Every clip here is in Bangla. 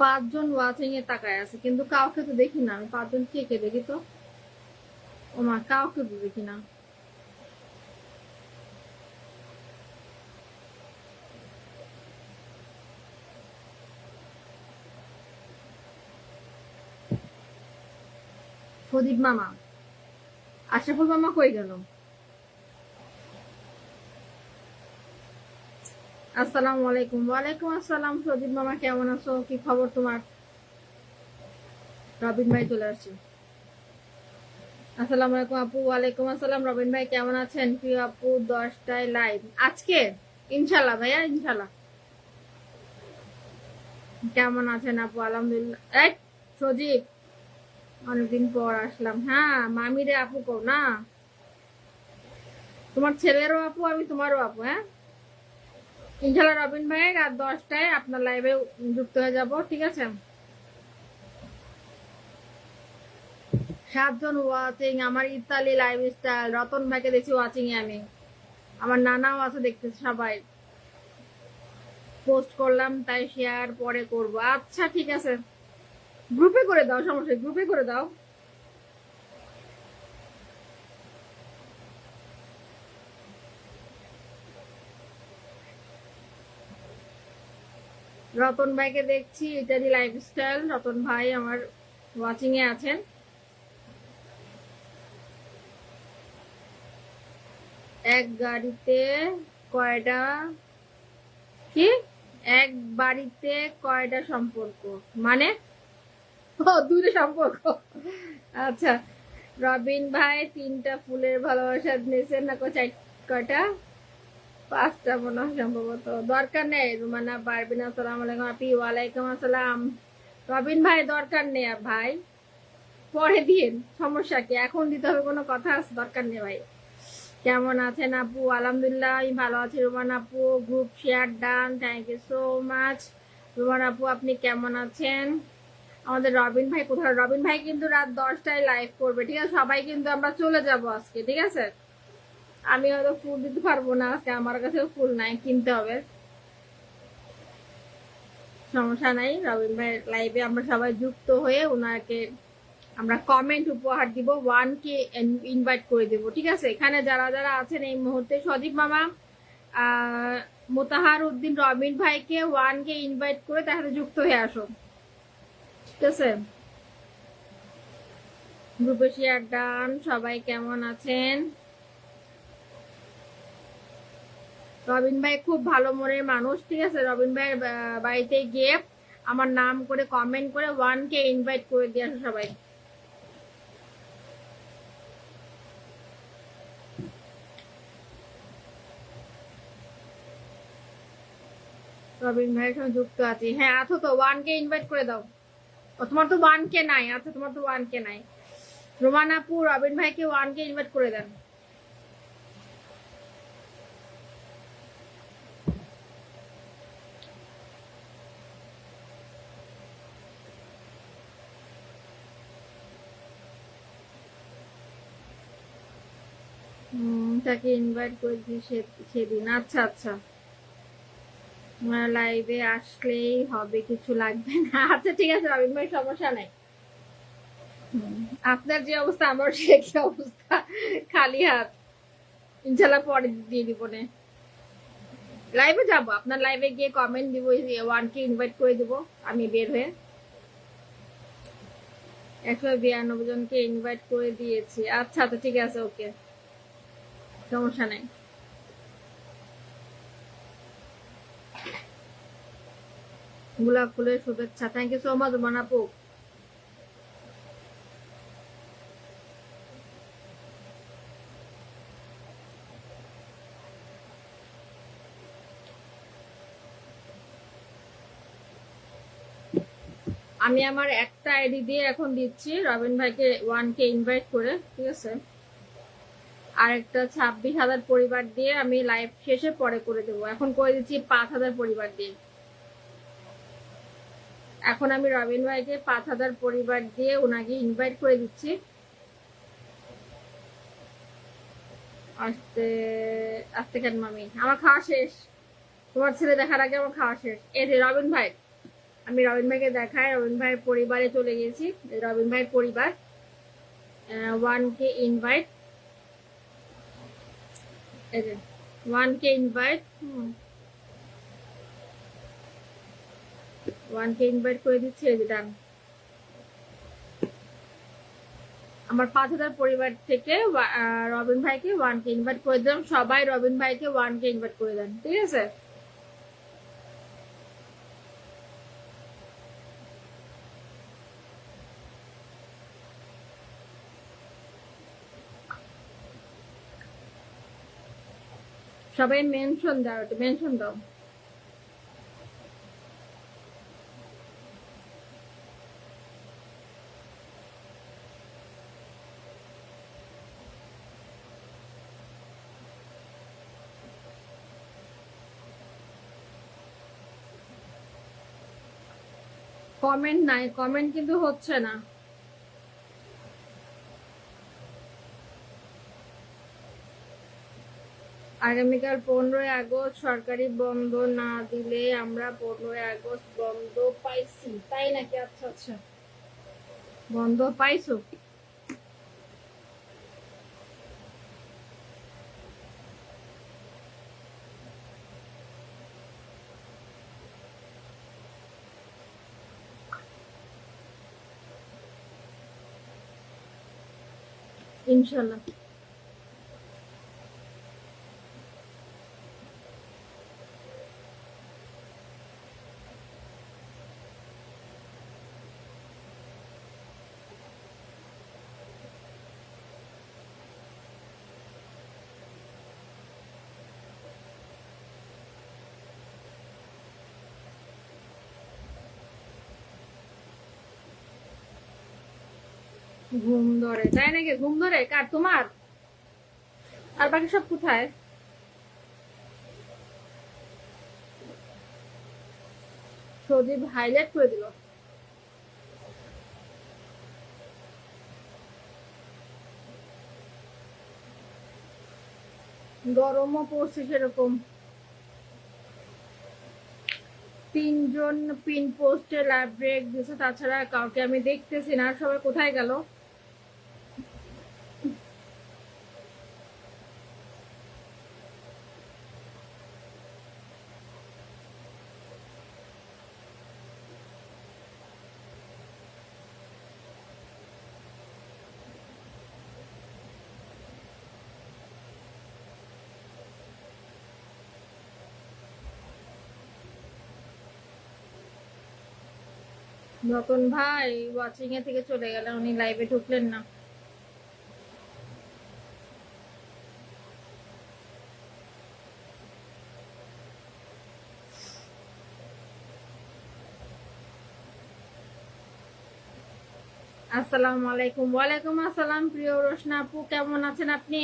5 জন ওয়াচিং এ তাকায় আছে, কিন্তু কাউকে তো দেখি না আমি। 5 জন কে কে দেখি তো? ও মা, কাউকে তো দেখি না। প্রদীপ মামা, আশরাফুল মামা কই গেল? আসসালামু আলাইকুম। ওয়ালাইকুম আসসালাম। প্রদীপ মামা কেমন আছো? কি খবর তোমার? রবিন ভাই চলে আসছে। আসসালামু আলাইকুম আপু। ওয়ালাইকুম আসসালাম। রবিন ভাই কেমন আছেন? প্রিয় আপু, 10টায় লাইভ আজকে, ইনশাল্লাহ ভাইয়া, ইনশাল্লাহ। কেমন আছেন আপু? আলহামদুলিল্লাহ। এই সজীব, অনেকদিন পর আসলাম। হ্যাঁ, মামিরে আপু কও না। তোমার ছেলেরও আপু, আমি তোমারও আপু। হ্যাঁ, ইনশাল্লাহ রবিন ভাই রাত 10টায় আপনার লাইভে যুক্ত হয়ে যাব, ঠিক আছে? 7 জন ওয়াচিং, আমার ইতালি লাইফস্টাইল, রতন ভাইকে দেখছি ওয়াচিং এ আমি। আমার নানাও আছে দেখতেছে সবাই। পোস্ট করলাম তাই শেয়ার পরে করব। আচ্ছা ঠিক আছে, গ্রুপে করে দাও, সমস্যা, গ্রুপে করে দাও। রতন ভাইকে দেখছি, ইত্যাদি লাইফস্টাইল, রতন ভাই আমার ওয়াচিং এ আছেন। এক গাড়িতে কয়টা, কি, এক বাড়িতে কয়টা সম্পর্ক, মানে ও দুটো সম্পর্ক। আচ্ছা, রবিন ভাই 3টা ফুলের ভালোবাসা নিয়েছেন না? চাই কয়টা? 5টা মনে হয় সম্ভবত। দরকার নেই রুমানা পারবিন। আসসালাম আলাইকুম আপি। ওয়ালাইকুম আসসালাম। রবিন ভাই দরকার নেই ভাই, পরে দিন, সমস্যা কি? এখন দিতে হবে কোনো কথা আছে? দরকার নেই ভাই। কেমন আছেন আপু? আলহামদুলিল্লাহ আমি ভালো আছি। রুমান আপু, group share done, thank you so much. Ruman আপু আপনি কেমন আছেন? আমাদের রবিন ভাই কোথায়? রবিন ভাই কিন্তু রাত 10টায় লাইভ করবে, ঠিক আছে? সবাই কিন্তু আমরা চলে যাব আজকে, ঠিক আছে? আমি হয়তো ফুল দিতে পারবো না আজকে, আমার কাছেও ফুল নাই, কিনতে হবে। সমস্যা নাই, রবিন ভাই লাইভে আমরা সবাই যুক্ত হয়ে ওনাকে আমরা কমেন্ট উপহার দিব, 1K ইনভাইট করে দেব, ঠিক আছে? এখানে যারা যারা আছেন এই মুহূর্তে, সদীপ মামা, আহ মোতাহার উদ্দিন, রবিন ভাইকে 1K ইনভাইট করে তার সাথে যুক্ত হয়ে আসো, ঠিক আছে? গ্রুপে শেয়ার ডান। সবাই কেমন আছেন? রবিন ভাই খুব ভালো মনের মানুষ, ঠিক আছে? রবিন ভাইয়ের বাড়িতে গিয়ে আমার নাম করে কমেন্ট করে 1K ইনভাইট করে দিয়ে আসো সবাই। রবিন ভাইয়ের সঙ্গে যুক্ত আছি, হ্যাঁ আছো তো? 1K ইনভাইট করে দাও। ও তোমার তো 1K নাই। আচ্ছা, তোমার তো 1K নাই। রোমান আপু, রবিন ভাইকে 1K ইনভাইট করে দেন। তাকে ইনভাইট করে দিই সেদিন। আচ্ছা আচ্ছা, লাইভে আসলেই হবে, কিছু লাগবে না। আচ্ছা ঠিক আছে রবিন ভাই, সমস্যা নাই। আপনার যে অবস্থা আমার সে কি অবস্থা, খালি হাত। ইনশাল্লাহ পরে দিয়ে দিব নে। লাইভে যাব, আপনার লাইভে গিয়ে কমেন্ট দিব, 1K ইনভাইট করে দিব আমি বের হয়ে। 192 জনকে ইনভাইট করে দিয়েছি। আচ্ছা তো ঠিক আছে, ওকে, সমস্যা নাই। গোলাপ ফুলের শুভেচ্ছা, thank you so much Ruman আপু। আমি আমার একটা আইডি দিয়ে এখন দিচ্ছি রবিন ভাইকে 1K ইনভাইট করে, ঠিক আছে? আরেকটা 26,000 পরিবার দিয়ে আমি লাইভ শেষে পরে করে দেবো। এখন করে দিচ্ছি 5,000 পরিবার দিয়ে। এখন আমি রবিন ভাইকে 5,000 পরিবার দিয়ে ওনাকে ইনভাইট করে দিচ্ছি। আসতে আসতে কেন মামি, আমার খাওয়া শেষ। তোমার ছেলে দেখার আগে আমার খাওয়া শেষ। এই যে রবিন ভাই, আমি রবিন ভাইকে দেখাই, রবিন ভাইয়ের পরিবারে চলে গেছি। রবিন ভাইয়ের পরিবার 1K invite, 1K invite, 1K invite করে দিচ্ছি। এই যে ডান। আমার 5,000 পরিবার থেকে রবিন ভাইকে 1K ইনভাইট করে দিলাম। সবাই রবিন ভাইকে 1K ইনভাইট করে দেন, ঠিক আছে? সবাই মেনশন দাও, একটু মেনশন দাও। কমেন্ট নাই, কমেন্ট কিন্তু হচ্ছে না। আগামীকাল 15ই আগস্ট, সরকারি বন্ধ না দিলে আমরা 15ই আগস্ট বন্ধ পাইছি, তাই নাকি? আচ্ছা আচ্ছা, বন্ধ পাইছো। ইনশাল্লাহ। ঘুম ধরে, তাই নাকি? ঘুম ধরে কার, তোমার? আর বাকি সব কোথায়? সজীব হাইলাইট করে দিল। গরমও পড়ছে সেরকম। 3জন পিন পোস্টে লাইভ ব্রেক দিয়েছে, তাছাড়া কাউকে আমি দেখতেছি না। সবাই কোথায় গেল? রতন ভাই ওয়াচিং এ থেকে চলে গেলেন, উনি লাইভে ঢুকলেন না। আসসালামু আলাইকুম। ওয়ালাইকুম আসসালাম প্রিয় রোশনা আপু, কেমন আছেন আপনি?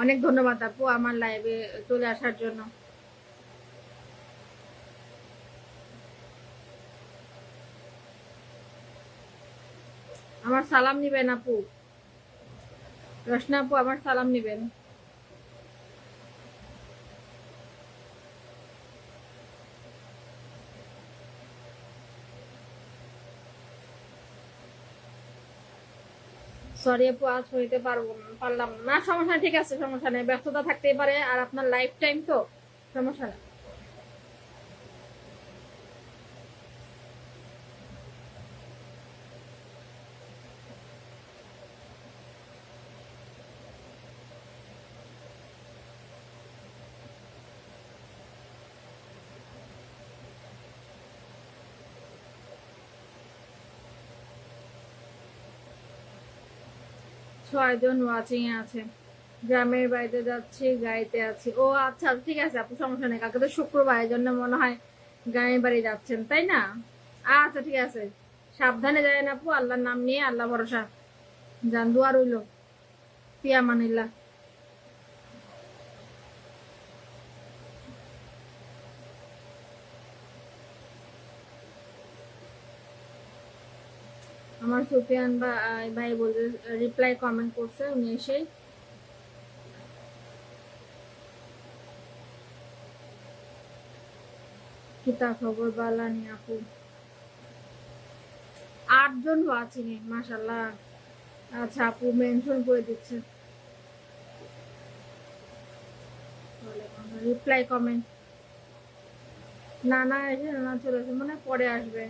অনেক ধন্যবাদ আপু আমার লাইভে চলে আসার জন্য। আমার সালাম নিবেন আপু, রোশনা আপু আমার সালাম নিবেন। সরি আপু, আজ হইতে পারলাম না। সমস্যা, ঠিক আছে, সমস্যা নেই, ব্যস্ততা থাকতেই পারে, আর আপনার লাইফ টাইম তো, সমস্যা নেই। 6জন ওয়াচিং এ আছে। গ্রামের বাড়িতে যাচ্ছি, গাড়িতে আছি। ও আচ্ছা, ঠিক আছে আপু, সমস্যা নেই। কালকে তো শুক্রবার, এই জন্য মনে হয় গ্রামের বাড়ি যাচ্ছেন, তাই না? আচ্ছা ঠিক আছে, সাবধানে যাবেন আপু, আল্লাহর নাম নিয়ে, আল্লাহ ভরসা। যান, দোয়া রইল। ফিয়ামানিল্লাহ। আমার সুফিয়ান ভাই বলতে রিপ্লাই কমেন্ট করছে, উনি এসেই। কিতা খবর বালানি আপু? 8 জন ওয়াচিং এ, মাশাআল্লাহ। আচ্ছা আপু মেনশন করে দিচ্ছে। রিপ্লাই কমেন্ট না না এসে না চলে গেছে, মনে হয় পরে আসবে।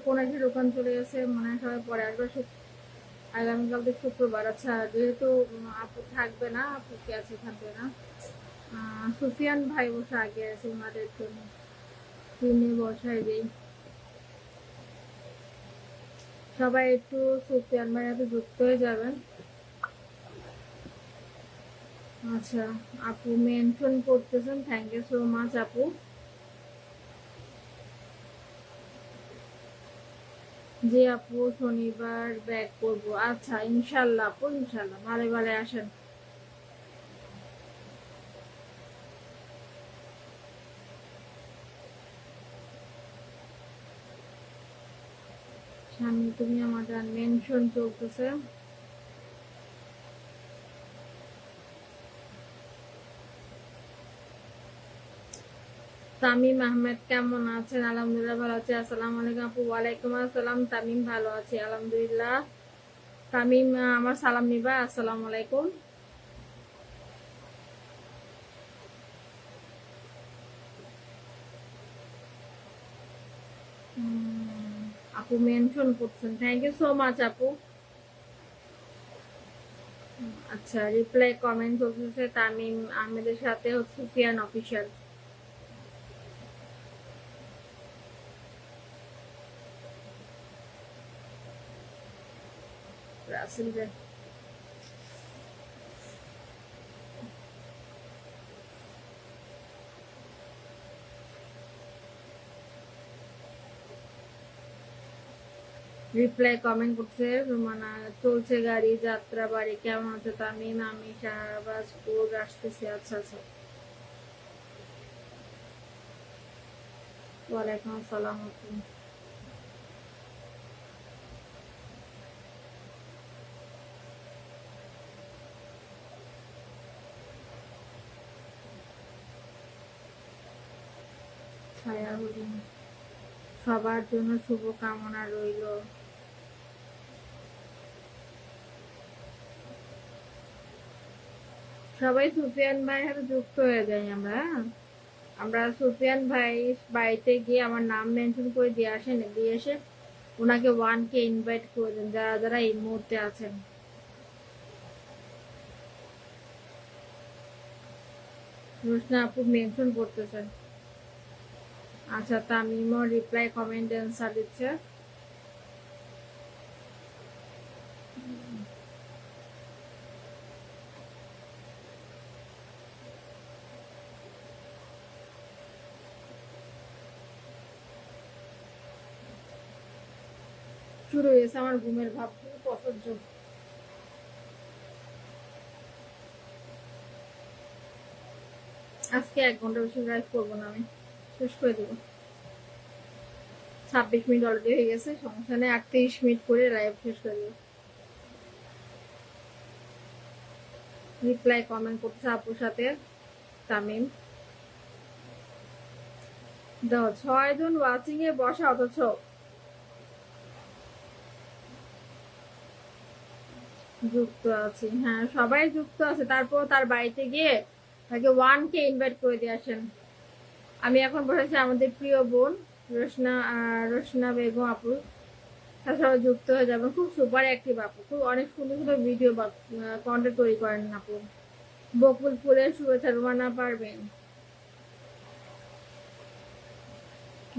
কোন এসে দোকান চলে গেছে, মনে হয় সবাই পরে আসবে। আগামীকাল তো শুক্রবার। আচ্ছা যেহেতু আপু থাকবে না, আপু কি আছে থাকবে না, সুফিয়ান ভাই বসে আগে আছে ওনাদের জন্য, তিনি বসাই দিই। সবাই একটু সুফিয়ান ভাই হাতে যুক্ত হয়ে যাবেন। আচ্ছা আপু মেনশন করতেছেন, থ্যাংক ইউ সো মাচ আপু। জি আপু শনিবার ব্যাক করবো। আচ্ছা ইনশাল্লাহ আপু, ইনশাল্লাহ ভালো ভালো আসেন। সামনে তুমি আমাদের মেনশন চলতেছে। তামিম আহমেদ কেমন আছেন? আলহামদুলিল্লাহ ভালো আছি। আসসালামু আলাইকুম আপু। ওয়ালাইকুম আসসালাম তামিম, ভালো আছি আলহামদুলিল্লাহ। তামিম আমার সালাম নিবা। আসসালামু আলাইকুম। আপু মেনশন করছেন, থ্যাংক ইউ সো মাচ আপু। আচ্ছা রিপ্লাই কমেন্ট চলতেছে তামিম আহমেদের সাথে সুফিয়ান অফিসিয়াল। রাসেল ভাই রিপ্লাই কমেন্ট করছে রুমানা, চলছে গাড়ি যাত্রা বাড়ি, কেমন আছে তামিম? আমি শাহবাজপুর আসতেছি। আচ্ছা আচ্ছা ওয়ালাইকুম আসসালাম আপু। ছায়া হরিণ, সবার জন্য শুভ কামনা রইল। সবাই সুফিয়ান ভাই হাতে যুক্ত হয়ে যাই আমরা, হ্যাঁ? আমরা সুফিয়ান ভাই বাড়িতে গিয়ে আমার নাম মেনশন করে দিয়ে আসেন, দিয়ে এসে ওনাকে 1K ইনভাইট করে দেন যারা যারা এই মুহূর্তে আছেন। রোশনা আপু মেনশন করতেছেন। আচ্ছা তামিমও রিপ্লাই কমেন্ট অ্যান্সার দিচ্ছে। শুরু হয়েছে আমার ঘুমের ভাব, খুব অসহ্য। আজকে 1 ঘন্টা বেশি ড্রাইভ করবো না, আমি শেষ করে দেবো। 26 মিনিট অলরেডি হয়ে গেছে, সমস্যা নেই, 38 মিনিট করে লাইভ শেষ করে দেবো। রিপ্লাই কমেন্ট করছে আপুর সাথে তামিম। দেখো 6 জন ওয়াচিং এ বসা, অথচ যুক্ত আছি। হ্যাঁ সবাই যুক্ত আছে, তারপর তার বাড়িতে গিয়ে তাকে 1K ইনভাইট করে দিয়ে আসেন। আমি এখন বসেছি আমাদের প্রিয় বোন রোশনা, রোশনা বেগম আপু, তার সবাই যুক্ত হয়ে যাবেন। খুব সুপার অ্যাক্টিভ আপু, খুব অনেক সুন্দর সুন্দর ভিডিও বা কন্টেন্ট তৈরি করেন আপু। বকুল ফুলের শুভেচ্ছা রুমানা পারবেন।